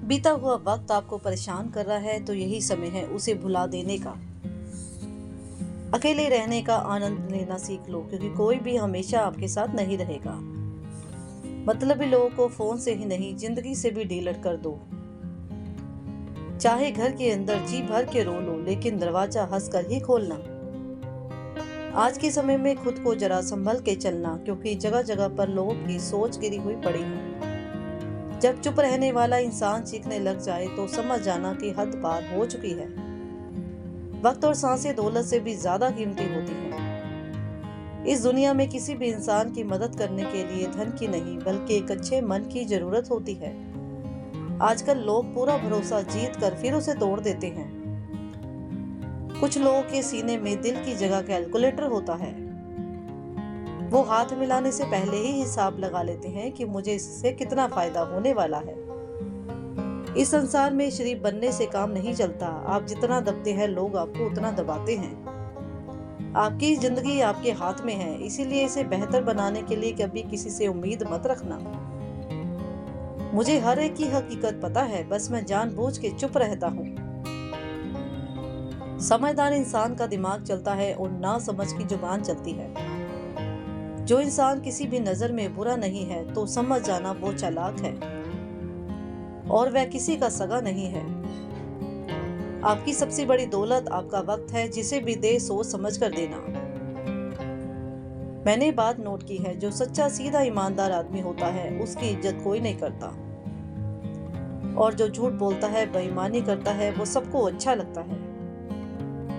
बीता हुआ वक्त आपको परेशान कर रहा है तो यही समय है उसे भुला देने का। अकेले रहने का आनंद लेना सीख लो, क्योंकि कोई भी हमेशा आपके साथ नहीं रहेगा। मतलबी लोगों को फोन से ही नहीं, जिंदगी से भी डिलीट कर दो। चाहे घर के अंदर जी भर के रो लो, लेकिन दरवाजा हंस कर ही खोलना। आज के समय में खुद को जरा संभल के चलना, क्योंकि जगह जगह पर लोगों की सोच गिरी हुई पड़ी है। जब चुप रहने वाला इंसान चीखने लग जाए तो समझ जाना कि हद पार हो चुकी है। वक्त और सांसें दौलत से भी ज्यादा कीमती होती हैं। इस दुनिया में किसी भी इंसान की मदद करने के लिए धन की नहीं, बल्कि एक अच्छे मन की जरूरत होती है। आजकल लोग पूरा भरोसा जीत कर फिर उसे तोड़ देते हैं। कुछ लोगों के सीने में दिल की जगह कैलकुलेटर होता है। वो हाथ मिलाने से पहले ही हिसाब लगा लेते हैं कि मुझे इससे कितना फायदा होने वाला है। इस संसार में शरीफ बनने से काम नहीं चलता। आप जितना दबते हैं, लोग आपको उतना दबाते हैं। आपकी जिंदगी आपके हाथ में है, इसीलिए इसे बेहतर बनाने के लिए कभी किसी से उम्मीद मत रखना। मुझे हर एक की हकीकत पता है, बस मैं जानबूझ के चुप रहता हूँ। समझदार इंसान का दिमाग चलता है और ना समझ की जुबान चलती है। जो इंसान किसी भी नजर में बुरा नहीं है तो समझ जाना वो चालाक है, और वह किसी का सगा नहीं है। आपकी सबसे बड़ी दौलत आपका वक्त है, जिसे भी दे सोच समझ कर देना। मैंने बात नोट की है, जो सच्चा सीधा ईमानदार आदमी होता है उसकी इज्जत कोई नहीं करता, और जो झूठ बोलता है, बेईमानी करता है, वो सबको अच्छा लगता है।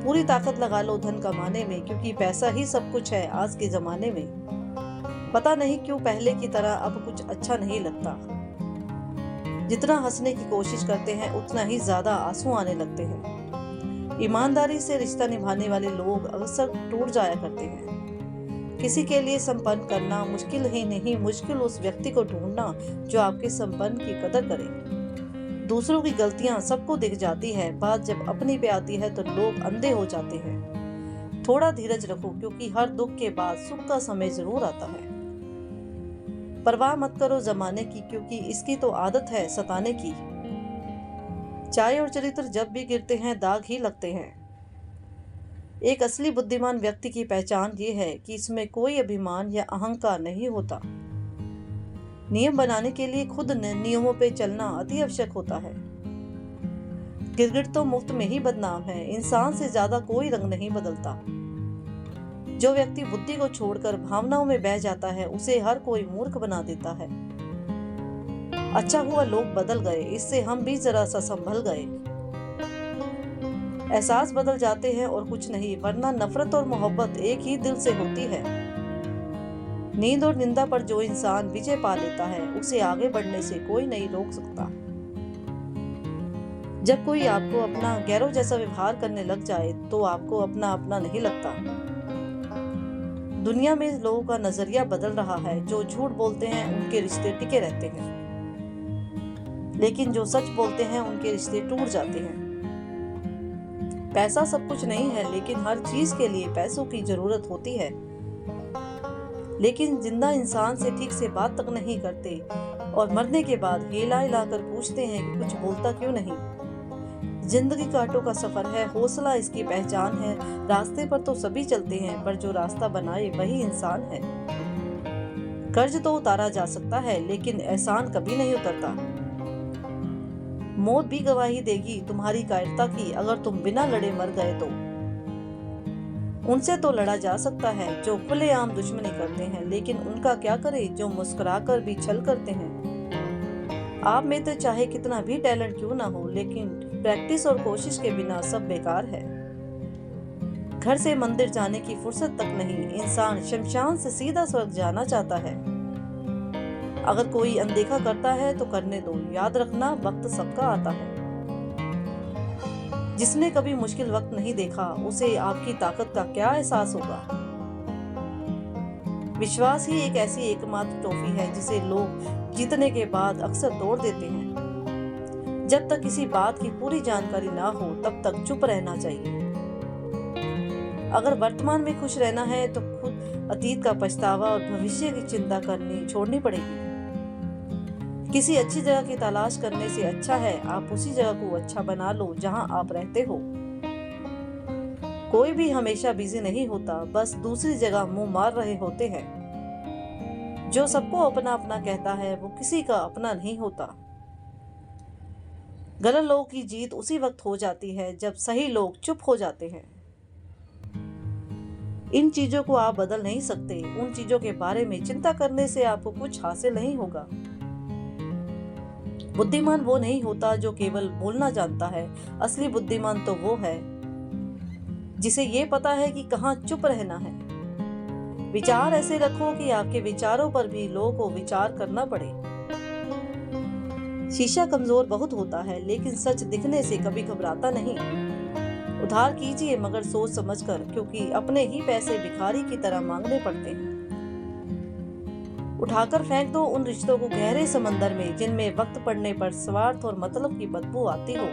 पूरी ताकत लगा लो धन कमाने में, क्योंकि पैसा ही सब कुछ है आज के जमाने में। पता नहीं क्यों पहले की तरह अब कुछ अच्छा नहीं लगता। जितना हंसने की कोशिश करते हैं, उतना ही ज्यादा आंसू आने लगते हैं। ईमानदारी से रिश्ता निभाने वाले लोग अक्सर टूट जाया करते हैं। किसी के लिए संपन्न करना मुश्किल ही नहीं, मुश्किल उस व्यक्ति को ढूंढना जो आपके संपन्न की कदर करे। दूसरों की गलतियां सबको दिख जाती है, बात जब अपनी पे आती है तो लोग अंधे हो जाते हैं। थोड़ा धीरज रखो, क्योंकि हर दुख के बाद सुख का समय जरूर आता है। परवाह मत करो जमाने की, क्योंकि इसकी तो आदत है सताने की। चाय और चरित्र जब भी गिरते हैं, दाग ही लगते हैं। एक असली बुद्धिमान व्यक्ति की पहचान ये है कि इसमें कोई अभिमान या अहंकार नहीं होता। नियम बनाने के लिए खुद नियमों पे चलना अति आवश्यक होता है। गिरगिट तो मुफ्त में ही बदनाम है। इंसान से ज्यादा कोई रंग नहीं बदलता। जो व्यक्ति बुद्धि को छोड़कर भावनाओं में बह जाता है, उसे हर कोई मूर्ख बना देता है। अच्छा हुआ लोग बदल गए, इससे हम भी जरा सा संभल गए। एहसास बदल जाते हैं और कुछ नहीं, वरना नफरत और मोहब्बत एक ही दिल से होती है। नींद और निंदा पर जो इंसान विजय पा लेता है, उसे आगे बढ़ने से कोई नहीं रोक सकता। जब कोई आपको अपना गैरों जैसा व्यवहार करने लग जाए तो आपको अपना अपना नहीं लगता। दुनिया में लोगों का नजरिया बदल रहा है। जो झूठ बोलते हैं उनके रिश्ते टिके रहते हैं, लेकिन जो सच बोलते हैं उनके रिश्ते टूट जाते हैं। पैसा सब कुछ नहीं है, लेकिन हर चीज के लिए पैसों की जरूरत होती है। लेकिन जिंदा इंसान से ठीक से बात तक नहीं करते, और मरने के बाद हिला हिला कर पूछते हैं कि कुछ बोलता क्यों नहीं। जिंदगी कांटों का सफर है, हौसला इसकी पहचान है। रास्ते पर तो सभी चलते हैं, पर जो रास्ता बनाए वही इंसान है। कर्ज तो उतारा जा सकता है, लेकिन एहसान कभी नहीं उतरता। मौत भी गवाही देगी तुम्हारी कायरता की, अगर तुम बिना लड़े मर गए तो। उनसे तो लड़ा जा सकता है जो खुलेआम दुश्मनी करते हैं, लेकिन उनका क्या करे जो मुस्कुराकर भी छल करते हैं। आप में तो चाहे कितना भी टैलेंट क्यों ना हो, लेकिन प्रैक्टिस और कोशिश के बिना सब बेकार है। घर से मंदिर जाने की फुर्सत तक नहीं, इंसान शमशान से सीधा स्वर्ग जाना चाहता है। अगर कोई अनदेखा करता है तो करने दो, याद रखना वक्त सबका आता है। जिसने कभी मुश्किल वक्त नहीं देखा, उसे आपकी ताकत का क्या एहसास होगा। विश्वास ही एक ऐसी एकमात्र ट्रॉफी है जिसे लोग जीतने के बाद अक्सर तोड़ देते हैं। जब तक किसी बात की पूरी जानकारी ना हो, तब तक चुप रहना चाहिए। अगर वर्तमान में खुश रहना है तो खुद अतीत का पछतावा और भविष्य की चिंता करनी छोड़नी पड़ेगी। किसी अच्छी जगह की तलाश करने से अच्छा है आप उसी जगह को अच्छा बना लो जहां आप रहते हो। कोई भी हमेशा बिजी नहीं होता, बस दूसरी जगह मुंह मार रहे होते हैं। जो सबको अपना अपना कहता है वो किसी का अपना नहीं होता। गलत लोगों की जीत उसी वक्त हो जाती है जब सही लोग चुप हो जाते हैं। इन चीजों को आप बदल नहीं सकते। उन चीजों के बारे में चिंता करने से आपको कुछ हासिल नहीं होगा। बुद्धिमान वो नहीं होता जो केवल बोलना जानता है। असली बुद्धिमान तो वो है जिसे ये पता है कि कहाँ चुप रहना है। विचार ऐसे रखो कि आपके विचारों पर भी लोगों को विचार करना पड़े। शीशा कमजोर बहुत होता है लेकिन सच दिखने से कभी घबराता नहीं। उधार कीजिए मगर सोच समझकर, क्योंकि अपने ही पैसे भिखारी की तरह मांगने पड़ते हैं। उठाकर फेंक दो उन रिश्तों को गहरे समंदर में जिनमें वक्त पड़ने पर स्वार्थ और मतलब की बदबू आती हो।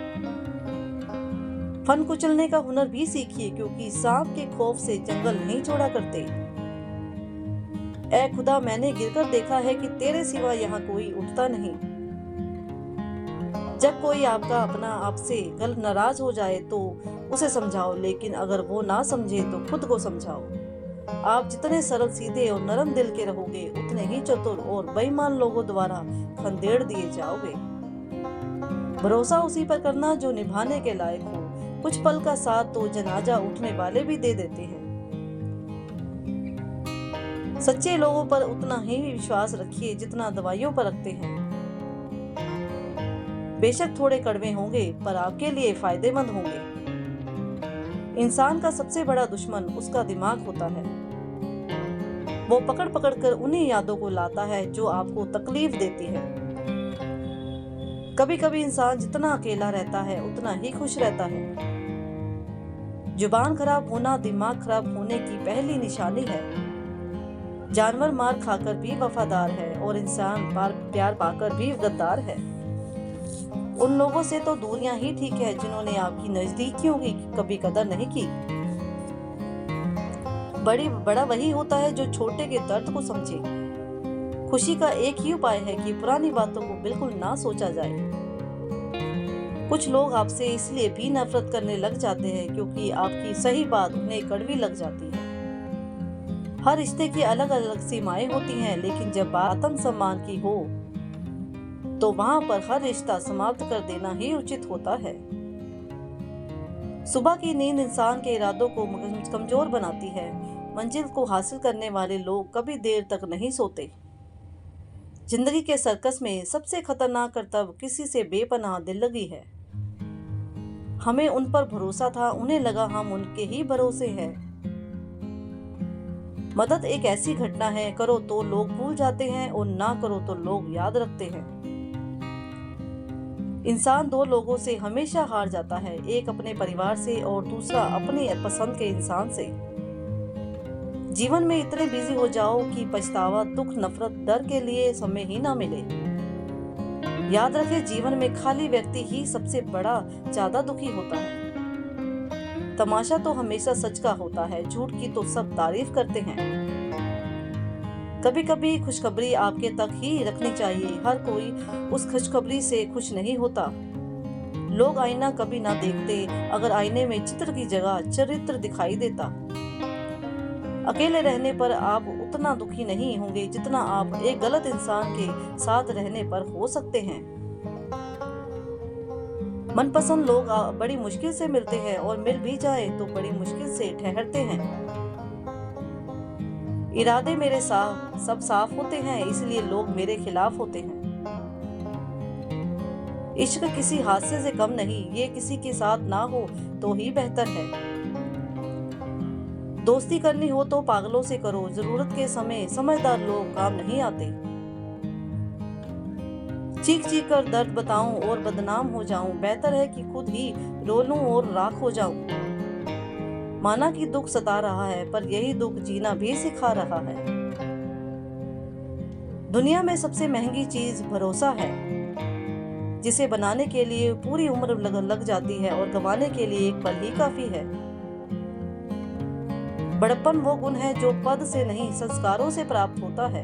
फन कुचलने का हुनर भी सीखिए, क्योंकि सांप के खौफ से जंगल नहीं छोड़ा करते। ऐ खुदा, मैंने गिरकर देखा है कि तेरे सिवा यहाँ कोई उठता नहीं। जब कोई आपका अपना आपसे गलत नाराज हो जाए तो उसे समझाओ, लेकिन अगर वो ना समझे तो खुद को समझाओ। आप जितने सरल सीधे और नरम दिल के रहोगे उतने ही चतुर और बेईमान लोगों द्वारा खंदेड़ दिए जाओगे। भरोसा उसी पर करना जो निभाने के लायक हो। कुछ पल का साथ तो जनाजा उठने वाले भी दे देते हैं। सच्चे लोगों पर उतना ही विश्वास रखिए जितना दवाइयों पर रखते हैं। बेशक थोड़े कड़वे होंगे पर आपके लिए फायदेमंद होंगे। इंसान का सबसे बड़ा दुश्मन उसका दिमाग होता है। वो पकड़ पकड़ कर उन्हीं यादों को लाता है जो आपको तकलीफ देती है। कभी कभी इंसान जितना अकेला रहता है उतना ही खुश रहता है। जुबान खराब होना दिमाग खराब होने की पहली निशानी है। जानवर मार खाकर भी वफादार है और इंसान प्यार पाकर भी गद्दार है। उन लोगों से तो दूरियां ही ठीक है जिन्होंने आपकी नजदीकियों की कभी कदर नहीं की। बड़ा वही होता है जो छोटे के दर्द को समझे। खुशी का एक ही उपाय है कि पुरानी बातों को बिल्कुल ना सोचा जाए। कुछ लोग आपसे इसलिए भी नफरत करने लग जाते हैं क्योंकि आपकी सही बात उन्हें कड़वी लग जाती है। हर रिश्ते की अलग अलग सीमाएं होती हैं, लेकिन जब बात आत्मसम्मान की हो तो वहां पर हर रिश्ता समाप्त कर देना ही उचित होता है। सुबह की नींद इंसान के इरादों को कमजोर बनाती है। मंजिल को हासिल करने वाले लोग कभी देर तक नहीं सोते। जिंदगी के सर्कस में सबसे खतरनाक करतब किसी से बेपनाह दिल लगी है। हमें उन पर भरोसा था, उन्हें लगा हम उनके ही भरोसे हैं। मदद एक ऐसी घटना है, करो तो लोग भूल जाते हैं और ना करो तो लोग याद रखते हैं। इंसान दो लोगों से हमेशा हार जाता है, एक अपने परिवार से और दूसरा अपनी पसंद के इंसान से। जीवन में इतने बिजी हो जाओ कि पछतावा, दुख, नफरत, डर के लिए समय ही ना मिले। याद रखें, जीवन में खाली व्यक्ति ही सबसे बड़ा ज्यादा दुखी होता है। तमाशा तो हमेशा सच का होता है, झूठ की तो सब तारीफ करते हैं। कभी कभी खुशखबरी आपके तक ही रखनी चाहिए। हर कोई उस खुशखबरी से खुश नहीं होता। लोग आईना कभी ना देखते, अगर आईने में चित्र की जगह चरित्र दिखाई देता। अकेले रहने पर आप उतना दुखी नहीं होंगे जितना आप एक गलत इंसान के साथ रहने पर हो सकते हैं। मनपसंद लोग बड़ी मुश्किल से मिलते हैं और मिल भी जाए तो बड़ी मुश्किल से ठहरते हैं। इरादे मेरे सब साफ होते हैं, इसलिए लोग मेरे खिलाफ होते हैं। इश्क किसी हादसे से कम नहीं, ये किसी के साथ ना हो तो ही बेहतर है। दोस्ती करनी हो तो पागलों से करो, जरूरत के समय समझदार लोग काम नहीं आते। चीख चीख कर दर्द बताऊं और बदनाम हो जाऊं, बेहतर है कि खुद ही रो लूं और राख हो जाऊं। माना कि दुख सता रहा है, पर यही दुख जीना भी सिखा रहा है। दुनिया में सबसे महंगी चीज भरोसा है, जिसे बनाने के लिए पूरी उम्र लग जाती है और गंवाने के लिए एक पल ही काफी है। बड़प्पन वो गुण है जो पद से नहीं संस्कारों से प्राप्त होता है।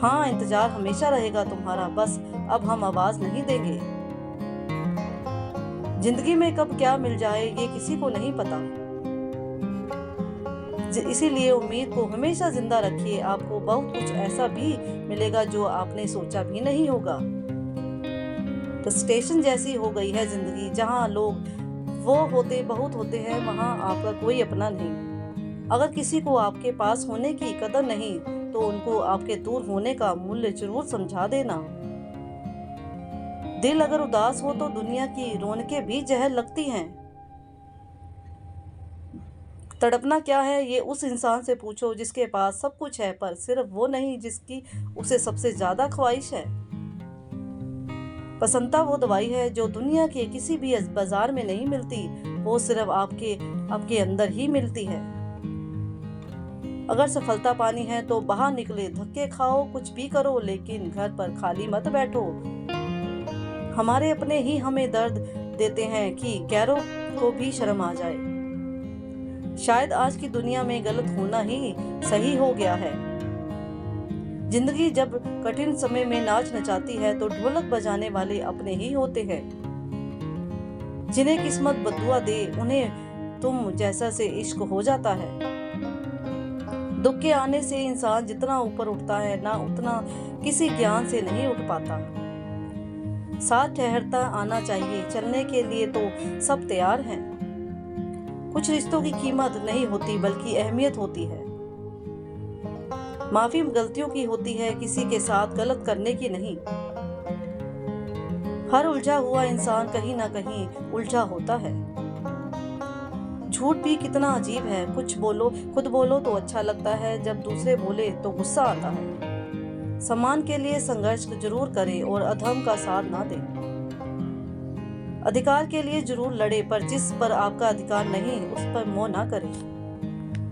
हाँ, इंतजार हमेशा रहेगा तुम्हारा, बस अब हम आवाज नहीं देंगे। जिंदगी में कब क्या मिल जाए ये किसी को नहीं पता, इसीलिए उम्मीद को हमेशा जिंदा रखिए। आपको बहुत कुछ ऐसा भी मिलेगा जो आपने सोचा भी नहीं होगा। तो स्टेशन जैसी हो गई है जिंदगी, जहाँ लोग वो होते बहुत होते हैं, वहाँ आपका कोई अपना नहीं। अगर किसी को आपके पास होने की कदर नहीं तो उनको आपके दूर होने का मूल्य जरूर समझा देना। दिल अगर उदास हो तो दुनिया की रौनकें भी जहर लगती हैं। तड़पना क्या है ये उस इंसान से पूछो जिसके पास सब कुछ है पर सिर्फ वो नहीं जिसकी उसे सबसे ज्यादा ख्वाहिश है। प्रसन्नता वो दवाई है जो दुनिया के किसी भी बाजार में नहीं मिलती, वो सिर्फ आपके अंदर ही मिलती है। अगर सफलता पानी है तो बाहर निकले, धक्के खाओ, कुछ भी करो, लेकिन घर पर खाली मत बैठो। हमारे अपने ही हमें दर्द देते हैं कि गैरों को भी शर्म आ जाए। शायद आज की दुनिया में गलत होना ही सही हो गया है। जिंदगी जब कठिन समय में नाच नचाती है तो ढोलक बजाने वाले अपने ही होते हैं। जिन्हें किस्मत बद्दुआ दे उन्हें तुम जैसा से इश्क हो जाता है। दुख के आने से इंसान जितना ऊपर उठता है ना उतना किसी ज्ञान से नहीं उठ पाता। साथ ठहरता आना चाहिए, चलने के लिए तो सब तैयार हैं। कुछ रिश्तों की कीमत नहीं होती बल्कि अहमियत होती है। माफी गलतियों की होती है, किसी के साथ गलत करने की नहीं। हर उलझा हुआ इंसान कहीं ना कहीं उलझा होता है। झूठ भी कितना अजीब है, कुछ बोलो खुद बोलो तो अच्छा लगता है, जब दूसरे बोले तो गुस्सा आता है। सम्मान के लिए संघर्ष जरूर करें और अधर्म का साथ ना दें। अधिकार के लिए जरूर लड़े पर जिस पर आपका अधिकार नहीं उस पर मोह ना करें।